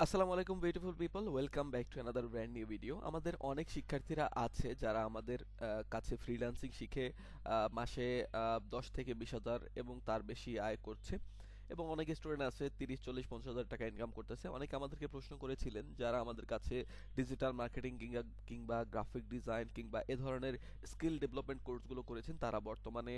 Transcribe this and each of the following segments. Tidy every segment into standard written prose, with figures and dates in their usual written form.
আসসালামু আলাইকুম beautiful people, welcome back to another brand new video. আমাদের অনেক শিক্ষার্থীরা আছে যারা আমাদের কাছে ফ্রিল্যান্সিং শিখে মাসে 10 থেকে 20 হাজার এবং তার বেশি আয় করছে, এবং অনেক স্টুডেন্ট আছে 30, 40, 50 হাজার টাকা ইনকাম করতেছে। অনেকে আমাদেরকে প্রশ্ন করেছিলেন যারা আমাদের কাছে ডিজিটাল মার্কেটিং কিংবা গ্রাফিক ডিজাইন কিংবা এ ধরনের স্কিল ডেভেলপমেন্ট কোর্সগুলো করেছেন, তারা বর্তমানে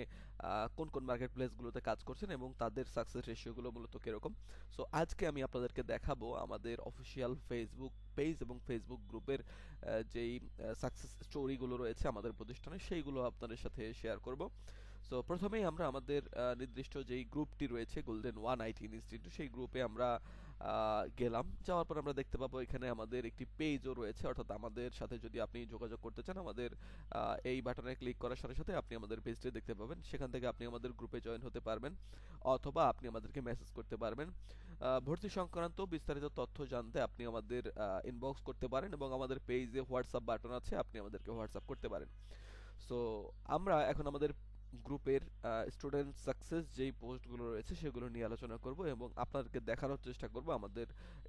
কোন কোন মার্কেট প্লেসগুলোতে কাজ করছেন এবং তাদের সাকসেস রেশিওগুলো মূলত কীরকম। সো আজকে আমি আপনাদেরকে দেখাবো আমাদের অফিসিয়াল ফেসবুক পেজ এবং ফেসবুক গ্রুপের যেই সাকসেস স্টোরিগুলো রয়েছে আমাদের প্রতিষ্ঠানে, সেইগুলো আপনাদের সাথে শেয়ার করব। সো প্রথমেই আমরা আমাদের নির্দিষ্ট যেই গ্রুপটি রয়েছে গোল্ডেন ওয়ান আইটি ইনস্টিটিউট, সেই গ্রুপে আমরা গেলাম। যাওয়ার পর আমরা দেখতে পাবো এখানে আমাদের একটি পেজও রয়েছে, অর্থাৎ আমাদের সাথে যদি আপনি যোগাযোগ করতে চান, আমাদের এই বাটনে ক্লিক করার সাথে সাথে আপনি আমাদের পেজটি দেখতে পাবেন। সেখান থেকে আপনি আমাদের গ্রুপে জয়েন হতে পারবেন অথবা আপনি আমাদেরকে মেসেজ করতে পারবেন। ভর্তি সংক্রান্ত বিস্তারিত তথ্য জানতে আপনি আমাদের ইনবক্স করতে পারেন এবং আমাদের পেজে হোয়াটসঅ্যাপ বাটন আছে, আপনি আমাদেরকে হোয়াটসঅ্যাপ করতে পারেন। সো আমরা এখন আমাদের গ্রুপের স্টুডেন্ট সাকসেস যেই পোস্টগুলো রয়েছে সেগুলো নিয়ে আলোচনা করব এবং আপনাদেরকে দেখানোর চেষ্টা করব আমাদের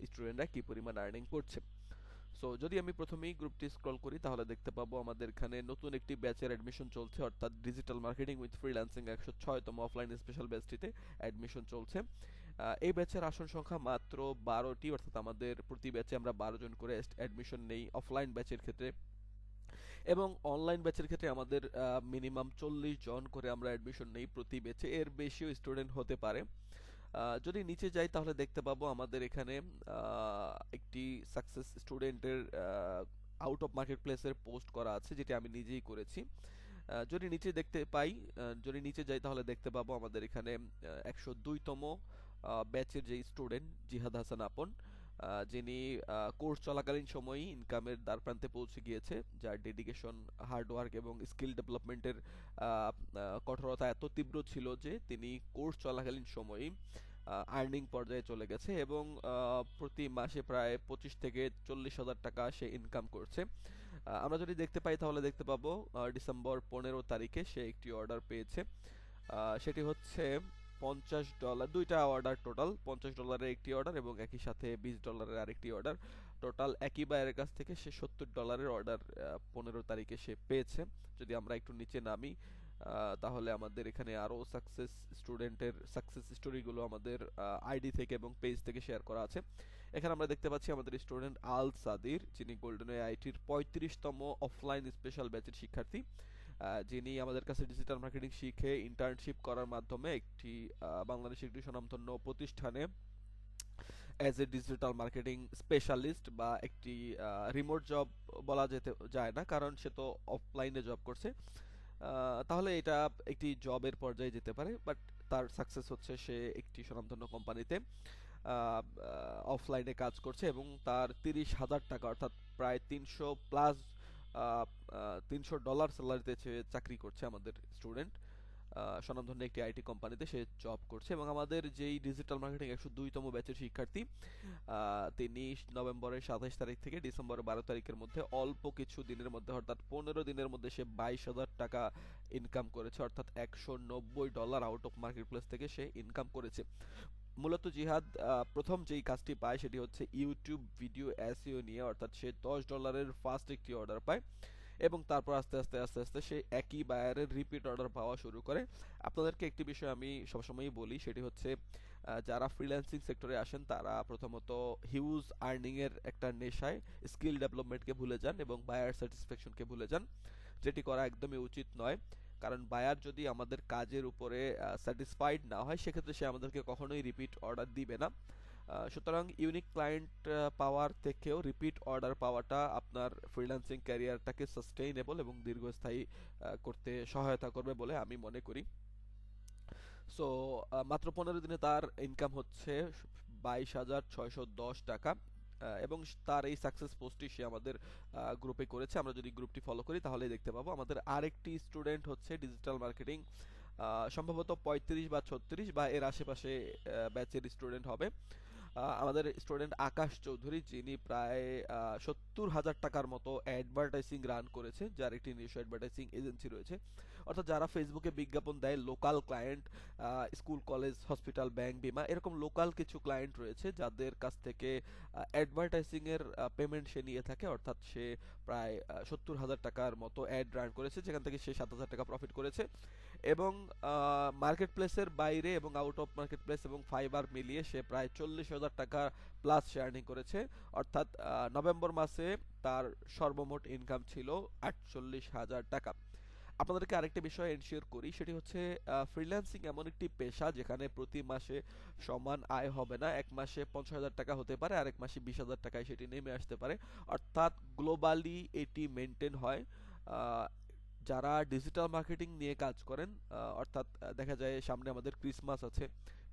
স্টুডেন্টরা কী পরিমাণ আর্নিং করছে। সো যদি আমি প্রথমেই গ্রুপটি স্ক্রল করি তাহলে দেখতে পাবো আমাদের এখানে নতুন একটি ব্যাচের অ্যাডমিশন চলছে, অর্থাৎ ডিজিটাল মার্কেটিং উইথ ফ্রিল্যান্সিং 106তম অফলাইন স্পেশাল ব্যাচটিতে অ্যাডমিশন চলছে। এই ব্যাচের আসন সংখ্যা মাত্র 12টি, অর্থাৎ আমাদের প্রতি ব্যাচে আমরা 12 জন করে অ্যাডমিশন নেই অফলাইন ব্যাচের ক্ষেত্রে, এবং অনলাইন ব্যাচের ক্ষেত্রে আমাদের মিনিমাম 40 জন করে আমরা অ্যাডমিশন নেই প্রতি ব্যাচে, এর বেশিও স্টুডেন্ট হতে পারে। যদি নিচে যাই তাহলে দেখতে পাবো আমাদের এখানে একটি সাকসেস স্টুডেন্টের আউট অফ মার্কেট প্লেসের পোস্ট করা আছে, যেটি আমি নিজেই করেছি। যদি নিচে দেখতে পাই, যদি নিচে যাই তাহলে দেখতে পাবো আমাদের এখানে 102তম ব্যাচের যে স্টুডেন্ট জিহাদ হাসান আপন, যিনি কোর্স চলাকালীন সময়ই ইনকামের দ্বারপ্রান্তে পৌঁছে গিয়েছে, যার ডেডিকেশন, হার্ডওয়ার্ক এবং স্কিল ডেভেলপমেন্টের কঠোরতা এত তীব্র ছিল যে তিনি কোর্স চলাকালীন সময়ই আর্নিং পর্যায়ে চলে গেছে এবং প্রতি মাসে প্রায় 25 থেকে 40 হাজার টাকা সে ইনকাম করছে। আমরা যদি দেখতে পাই তাহলে দেখতে পাবো ডিসেম্বর 15 তারিখে সে একটি অর্ডার পেয়েছে। সেটি হচ্ছে $50, দুইটা অর্ডার, টোটাল $50 একটি অর্ডার এবং একই সাথে $20 আরেকটি অর্ডার। টোটাল একই বায়ের কাছ থেকে সে $70 অর্ডার 15 তারিখে সে পেয়েছে। যদি আমরা একটু নিচে নামি তাহলে আমাদের এখানে আরও সাকসেস স্টুডেন্টের সাকসেস স্টোরিগুলো আমাদের আইডি থেকে এবং পেজ থেকে শেয়ার করা আছে। এখানে আমরা দেখতে পাচ্ছি আমাদের স্টুডেন্ট আল সাদির, যিনি গোল্ডেন আইটির 35তম অফলাইন স্পেশাল ব্যাচের শিক্ষার্থী, যিনি আমাদের কাছে ডিজিটাল মার্কেটিং শিখে ইন্টার্নশিপ করার মাধ্যমে একটি বাংলাদেশের একটি স্বনামধন্য প্রতিষ্ঠানে as a digital marketing specialist বা একটি রিমোট জব বলা যেতে যায় না, কারণ সে তো অফলাইনে জব করছে। তাহলে এটা একটি জবের পর্যায়ে যেতে পারে, বাট তার সাকসেস হচ্ছে সে একটি স্বনামধন্য কোম্পানিতে অফলাইনে কাজ করছে এবং তার 30,000 টাকা অর্থাৎ প্রায় 300 প্লাস $300 স্যালারিতে সে চাকরি করছে আমাদের স্টুডেন্ট। স্বনামধন্য একটি আইটি কোম্পানিতে সে জব করছে এবং আমাদের যেই ডিজিটাল মার্কেটিং 102তম ব্যাচের শিক্ষার্থী, তিনি নভেম্বরের 27 তারিখ থেকে ডিসেম্বরের 12 তারিখের মধ্যে অল্প কিছু দিনের মধ্যে, অর্থাৎ 15 দিনের মধ্যে সে 22,000 টাকা ইনকাম করেছে, অর্থাৎ $190 আউট অফ মার্কেট প্লেস থেকে সে ইনকাম করেছে। মূলত জিহাদ প্রথম যেই কাজটি পায় সেটি হচ্ছে ইউটিউব ভিডিও এসইও নিয়ে, অর্থাৎ সে $10 ফার্স্ট একটি অর্ডার পায় এবং তারপর আস্তে আস্তে আস্তে আস্তে সে একই বায়ারের রিপিট অর্ডার পাওয়া শুরু করে। আপনাদেরকে একটি বিষয় আমি সবসময়ই বলি, সেটি হচ্ছে যারা ফ্রিল্যান্সিং সেক্টরে আসেন তারা প্রথমত হিউজ আর্নিংয়ের একটা নেশায় স্কিল ডেভেলপমেন্টকে ভুলে যান এবং বায়ার স্যাটিসফ্যাকশনকে ভুলে যান, যেটি করা একদমই উচিত নয়। কারণ বায়ার যদি আমাদের কাজের উপরে স্যাটিসফাইড না হয় সেক্ষেত্রে সে আমাদেরকে কখনোই রিপিট অর্ডার দিবে না। সুতরাং ইউনিক ক্লায়েন্ট পাওয়ার থেকেও রিপিট অর্ডার পাওয়াটা আপনার ফ্রিল্যান্সিং ক্যারিয়ারটাকে সাস্টেইনেবল এবং দীর্ঘস্থায়ী করতে সহায়তা করবে বলে আমি মনে করি। সো মাত্র 15 দিনে তার ইনকাম হচ্ছে 22,610 টাকা, এবং তার এই সাকসেস পোস্টটি সে আমাদের গ্রুপে করেছে। আমরা যদি গ্রুপটি ফলো করি তাহলে দেখতে পাবো আমাদের আরেকটি স্টুডেন্ট হচ্ছে ডিজিটাল মার্কেটিং, সম্ভবত 35 বা 36 বা এর আশেপাশে ব্যাচের স্টুডেন্ট হবে। আমাদের স্টুডেন্ট আকাশ চৌধুরী, যিনি প্রায় 70,000 টাকার মতো অ্যাডভার্টাইজিং রান করেছে, যার একটি নিজস্ব অ্যাডভার্টাইজিং এজেন্সি রয়েছে। অর্থাৎ যারা ফেসবুকে বিজ্ঞাপন দেয়, local client, school, college, hospital, bank, বিমা, এরকম লোকাল কিছু ক্লায়েন্ট রয়েছে যাদের কাছ থেকে অ্যাডভার্টাইজিং এর পেমেন্ট সে নিয়ে থাকে। অর্থাৎ সে প্রায় 70,000 টাকার মতো অ্যাড রান করেছে, যেখান থেকে সে 7,000 টাকা প্রফিট করেছে। এবং মার্কেট প্লেসের বাইরে এবং আউট অফ মার্কেট প্লেস এবং ফাইবার মিলিয়ে সে প্রায় 40,000 টাকা প্লাস সে আর্নিং করেছে। অর্থাৎ নভেম্বর মাসে তার সর্বমোট ইনকাম ছিল 48,000 টাকা। আপনাদেরকে আরেকটা বিষয় এনশিওর করি, সেটি হচ্ছে ফ্রিল্যান্সিং এমন একটি পেশা যেখানে প্রতি মাসে সমান আয় হবে না। এক মাসে 50,000 টাকা হতে পারে, আরেক মাসে 20,000 টাকায় সেটি নেমে আসতে পারে। অর্থাৎ গ্লোবালি এটি মেনটেন হয়। আহ, যারা ডিজিটাল মার্কেটিং নিয়ে কাজ করেন, অর্থাৎ দেখা যায় সামনে আমাদের ক্রিসমাস আছে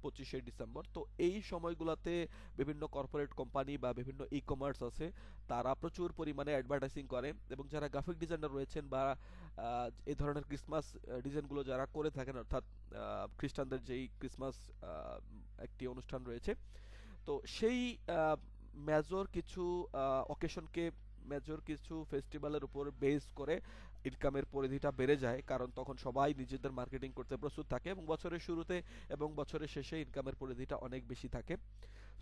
25শে ডিসেম্বর, তো এই সময়গুলোতে বিভিন্ন কর্পোরেট কোম্পানি বা বিভিন্ন ই কমার্স আছে, তারা প্রচুর পরিমাণে অ্যাডভার্টাইজিং করে। এবং যারা গ্রাফিক ডিজাইনার রয়েছেন বা এই ধরনের ক্রিসমাস ডিজাইনগুলো যারা করে থাকেন, অর্থাৎ খ্রিস্টানদের যেই ক্রিসমাস একটি অনুষ্ঠান রয়েছে, তো সেই মেজর কিছু অকেশনকে, মেজর কিছু ফেস্টিভ্যালের উপর বেস করে ইনকামের পরিধিটা বেড়ে যায়, কারণ তখন সবাই নিজেদের মার্কেটিং করতে প্রস্তুত থাকে এবং বছরের শুরুতে এবং বছরের শেষে ইনকামের পরিধিটা অনেক বেশি থাকে।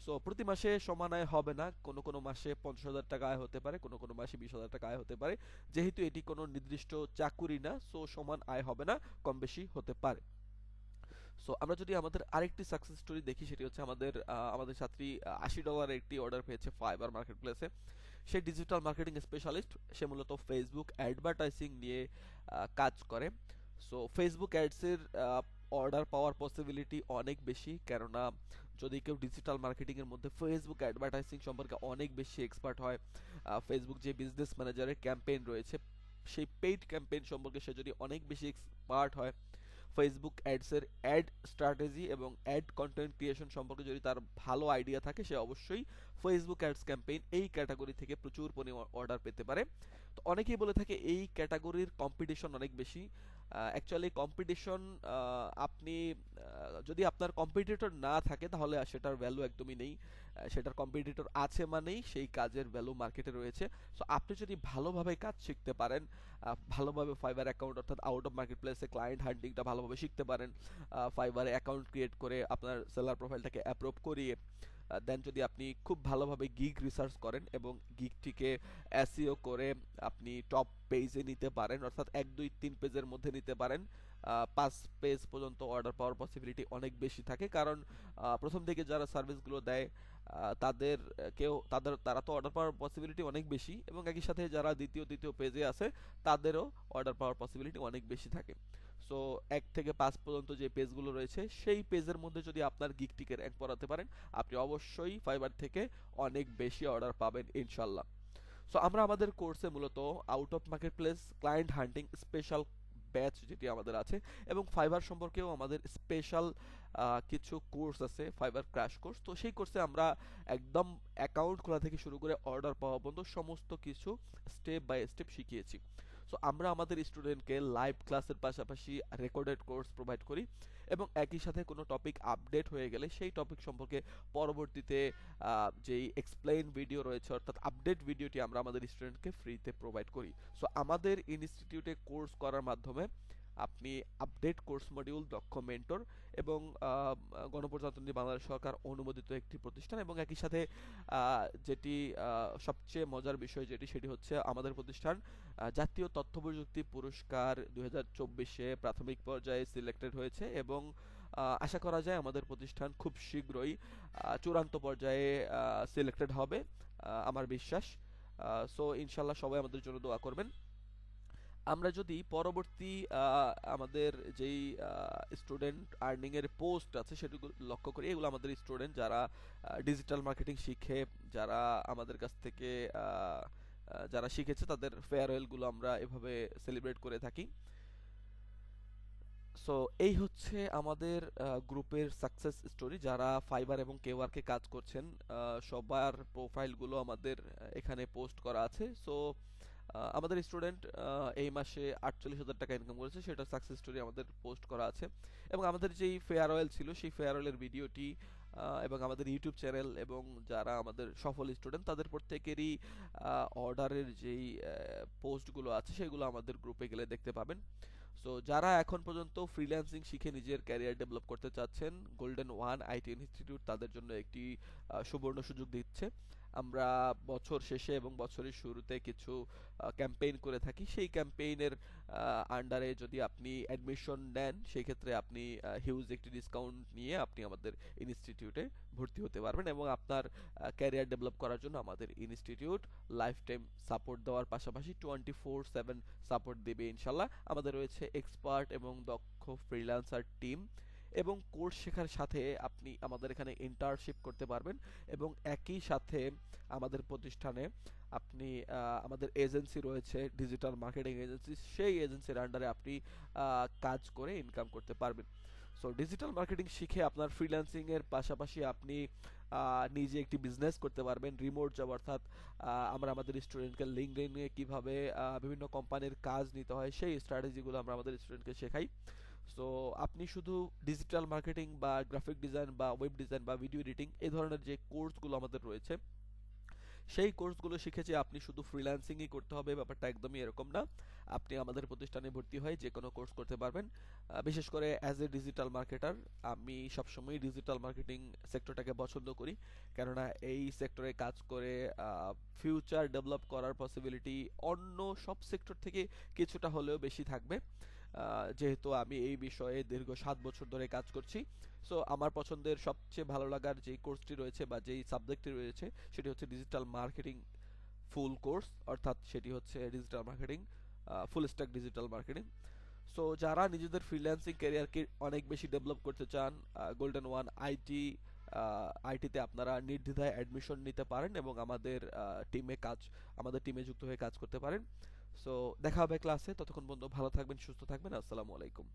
সো প্রতি মাসে সমান আয় হবে না, কোনো কোনো মাসে 50,000 টাকা আয় হতে পারে, কোনো কোনো মাসে 20,000 টাকা আয় হতে পারে। যেহেতু এটি কোনো নির্দিষ্ট চাকুরি না, সো সমান আয় হবে না, কম বেশি হতে পারে। সো আমরা যদি আমাদের আরেকটি সাকসেস স্টোরি দেখি, সেটি হচ্ছে আমাদের ছাত্রী $80 একটি অর্ডার পেয়েছে ফাইবার মার্কেট প্লেসে। সে ডিজিটাল মার্কেটিং স্পেশালিস্ট, সে মূলত ফেসবুক অ্যাডভার্টাইজিং নিয়ে কাজ করে। সো ফেসবুক অ্যাডসের অর্ডার পাওয়ার পসিবিলিটি অনেক বেশি, কেননা যদি কেউ ডিজিটাল মার্কেটিং এর মধ্যে ফেসবুক অ্যাডভার্টাইজিং সম্পর্কে অনেক বেশি এক্সপার্ট হয়, ফেসবুক যে বিজনেস ম্যানেজারের ক্যাম্পেইন রয়েছে, সেই পেইড ক্যাম্পেইন সম্পর্কে সে যদি অনেক বেশি এক্সপার্ট হয়, ফেসবুক অ্যাডসের অ্যাড স্ট্র্যাটেজি এবং অ্যাড কন্টেন্ট ক্রিয়েশন সম্পর্কে যদি তার ভালো আইডিয়া থাকে, সে অবশ্যই ফেসবুক অ্যাডস ক্যাম্পেইন এই ক্যাটাগরি থেকে প্রচুর পরিমাণ অর্ডার পেতে পারে। তো অনেকেই বলে থাকে এই ক্যাটাগরির কম্পিটিশন অনেক বেশি। অ্যাকচুয়ালি কম্পিটিশন, আপনি যদি আপনার কম্পিটিটর না থাকে তাহলে সেটার ভ্যালু একদমই নেই। সেটার কম্পিটিটর আছে মানেই সেই কাজের ভ্যালু মার্কেটে রয়েছে। সো আপনি যদি ভালোভাবে কাজ শিখতে পারেন, ভালোভাবে ফাইবার অ্যাকাউন্ট অর্থাৎ আউট অফ মার্কেট প্লেসে ক্লায়েন্ট হান্টিংটা ভালোভাবে শিখতে পারেন, ফাইবারে অ্যাকাউন্ট ক্রিয়েট করে আপনার সেলার প্রোফাইলটাকে অ্যাপ্রুভ করিয়ে, দেন যদি আপনি খুব ভালোভাবে গিগ রিসার্চ করেন এবং গিগটিকে এসইও করে আপনি টপ পেজে নিতে পারেন, অর্থাৎ 1 2 3 পেজের মধ্যে নিতে পারেন, 5 পেজ পর্যন্ত অর্ডার পাওয়ার পসিবিলিটি অনেক বেশি থাকে। কারণ প্রথম দিকে যারা সার্ভিসগুলো দেয়, তারা তো অর্ডার পাওয়ার পসিবিলিটি অনেক বেশি, এবং একই সাথে যারা দ্বিতীয় পেজে আছে তাদেরও অর্ডার পাওয়ার পসিবিলিটি অনেক বেশি থাকে। সো 1 থেকে 5 পর্যন্ত যে পেজগুলো রয়েছে, সেই পেজের মধ্যে যদি আপনার গিগটিকে র্যাঙ্ক করাতে পারেন, আপনি অবশ্যই ফাইবার থেকে অনেক বেশি অর্ডার পাবেন ইনশাল্লাহ। সো আমরা আমাদের কোর্সে মূলত out of market place, client hunting special batch যেটি আমাদের আছে, এবং ফাইবার সম্পর্কেও আমাদের স্পেশাল কিছু কোর্স আছে, ফাইবার ক্র্যাশ কোর্স। তো সেই কোর্সে আমরা একদম অ্যাকাউন্ট খোলা থেকে শুরু করে অর্ডার পাওয়া পর্যন্ত সমস্ত কিছু স্টেপ বাই স্টেপ শিখিয়েছি। সো আমরা আমাদের স্টুডেন্টকে লাইভ ক্লাসের পাশাপাশি রেকর্ডেড কোর্স প্রোভাইড করি, এবং একই সাথে কোনো টপিক আপডেট হয়ে গেলে সেই টপিক সম্পর্কে পরবর্তীতে যেই এক্সপ্লেইন ভিডিও রয়েছে, অর্থাৎ আপডেট ভিডিওটি আমরা আমাদের স্টুডেন্টকে ফ্রিতে প্রোভাইড করি। সো আমাদের ইনস্টিটিউটে কোর্স করার মাধ্যমে আপনি আপডেট কোর্স মডিউল, দক্ষ মেন্টর, এবং গণপ্রজাতন্ত্রী বাংলাদেশ সরকার অনুমোদিত একটি প্রতিষ্ঠান, এবং একই সাথে যেটি সবচেয়ে মজার বিষয় সেটি হচ্ছে আমাদের প্রতিষ্ঠান জাতীয় তথ্য প্রযুক্তি পুরস্কার 2024-এ প্রাথমিক পর্যায়ে সিলেক্টেড হয়েছে, এবং আশা করা যায় আমাদের প্রতিষ্ঠান খুব শীঘ্রই চূড়ান্ত পর্যায়ে সিলেক্টেড হবে, আমার বিশ্বাস। সো ইনশাল্লাহ সবাই আমাদের জন্য দোয়া করবেন। আমরা যদি পরবর্তী আমাদের যেই স্টুডেন্ট আর্নিং এর পোস্ট আছে সেগুলো লক্ষ্য করি, এগুলো আমাদের স্টুডেন্ট যারা ডিজিটাল মার্কেটিং শিখে, যারা আমাদের কাছ থেকে যারা শিখেছে, তাদের ফেয়ারওয়েল গুলো আমরা এভাবে সেলিব্রেট করে থাকি। সো এই হচ্ছে আমাদের গ্রুপের সাকসেস স্টোরি। যারা ফাইবার এবং কেওয়ার্কে কাজ করছেন, সবার প্রোফাইলগুলো আমাদের এখানে পোস্ট করা আছে। সো আমাদের স্টুডেন্ট এই মাসে 48,000 টাকা ইনকাম করেছে, সেটা সাকসেস স্টোরি আমাদের পোস্ট করা আছে। এবং আমাদের যেই ফেয়ারওয়েল ছিল, সেই ফেয়ারওয়েলের ভিডিওটি এবং আমাদের ইউটিউব চ্যানেল এবং যারা আমাদের সফল স্টুডেন্ট তাদের প্রত্যেকেরই অর্ডারের যেই পোস্টগুলো আছে সেগুলো আমাদের গ্রুপে গেলে দেখতে পাবেন। সো যারা এখন পর্যন্ত ফ্রিল্যান্সিং শিখে নিজের ক্যারিয়ার ডেভেলপ করতে চাচ্ছেন, গোল্ডেন ওয়ান আইটি ইনস্টিটিউট তাদের জন্য একটি সুবর্ণ সুযোগ দিচ্ছে। আমরা বছর শেষে এবং বছরের শুরুতে কিছু ক্যাম্পেইন করে থাকি। সেই ক্যাম্পেইনের আন্ডারে যদি আপনি অ্যাডমিশন নেন, সেই ক্ষেত্রে আপনি হিউজ একটি ডিসকাউন্ট নিয়ে আপনি আমাদের ইনস্টিটিউটে ভর্তি হতে পারবেন এবং আপনার ক্যারিয়ার ডেভেলপ করার জন্য আমাদের ইনস্টিটিউট লাইফ টাইম সাপোর্ট দেওয়ার পাশাপাশি 24/7 সাপোর্ট দেবে ইনশাল্লাহ। আমাদের রয়েছে এক্সপার্ট এবং দক্ষ ফ্রিল্যান্সার টিম এবং কোর্স শেখার সাথে আপনি আমাদের এখানে ইন্টার্নশিপ করতে পারবেন এবং একই সাথে আমাদের প্রতিষ্ঠানে আপনি আমাদের এজেন্সি রয়েছে, ডিজিটাল মার্কেটিং এজেন্সি, সেই এজেন্সির আন্ডারে আপনি কাজ করে ইনকাম করতে পারবেন। সো ডিজিটাল মার্কেটিং শিখে আপনার ফ্রিল্যান্সিং এর পাশাপাশি আপনি নিজে একটি বিজনেস করতে পারবেন রিমোট জব, অর্থাৎ আমরা আমাদের স্টুডেন্টকে লিঙ্কডইনে কিভাবে বিভিন্ন কোম্পানির কাজ নিতে হয় সেই স্ট্র্যাটেজিগুলো আমরা আমাদের স্টুডেন্টকে শেখাই। সো আপনি শুধু ডিজিটাল মার্কেটিং বা গ্রাফিক ডিজাইন বা ওয়েব ডিজাইন বা ভিডিও এডিটিং এই ধরনের যে কোর্সগুলো আমাদের রয়েছে সেই কোর্সগুলো শিখেছি আপনি শুধু ফ্রিল্যান্সিংই করতে হবে, ব্যাপারটা একদমই এরকম না। আপনি আমাদের প্রতিষ্ঠানে ভর্তি হয়ে যে কোনো কোর্স করতে পারবেন। বিশেষ করে অ্যাজ এ ডিজিটাল মার্কেটার আমি সবসময় ডিজিটাল মার্কেটিং সেক্টরটাকে পছন্দ করি, কেননা এই সেক্টরে কাজ করে ফিউচার ডেভেলপ করার পসিবিলিটি অন্য সব সেক্টর থেকে কিছুটা হলেও বেশি থাকবে। যেহেতু আমি এই বিষয়ে দীর্ঘ 7 বছর ধরে কাজ করছি, সো আমার পছন্দের সবচেয়ে ভালো লাগার যেই কোর্সটি রয়েছে বা যেই সাবজেক্টটি রয়েছে সেটি হচ্ছে ডিজিটাল মার্কেটিং ফুল কোর্স, অর্থাৎ সেটি হচ্ছে digital marketing full stack digital marketing. So যারা নিজেদের ফ্রিল্যান্সিং ক্যারিয়ারকে অনেক বেশি ডেভেলপ করতে চান, গোল্ডেন ওয়ান আইটিতে আপনারা নির্দ্বিধায় অ্যাডমিশন নিতে পারেন এবং আমাদের টিমে যুক্ত হয়ে কাজ করতে পারেন। সো দেখা হবে ক্লাসে, ততক্ষণ পর্যন্ত ভালো থাকবেন, সুস্থ থাকবেন। আসসালামু আলাইকুম।